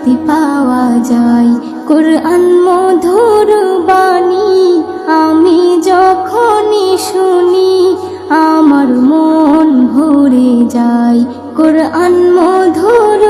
শান্তি পাওয়া যায়। কুরআন মধুর বাণী আমি যখনই শুনি আমার মন ভরে যায়। কুরআন মধুর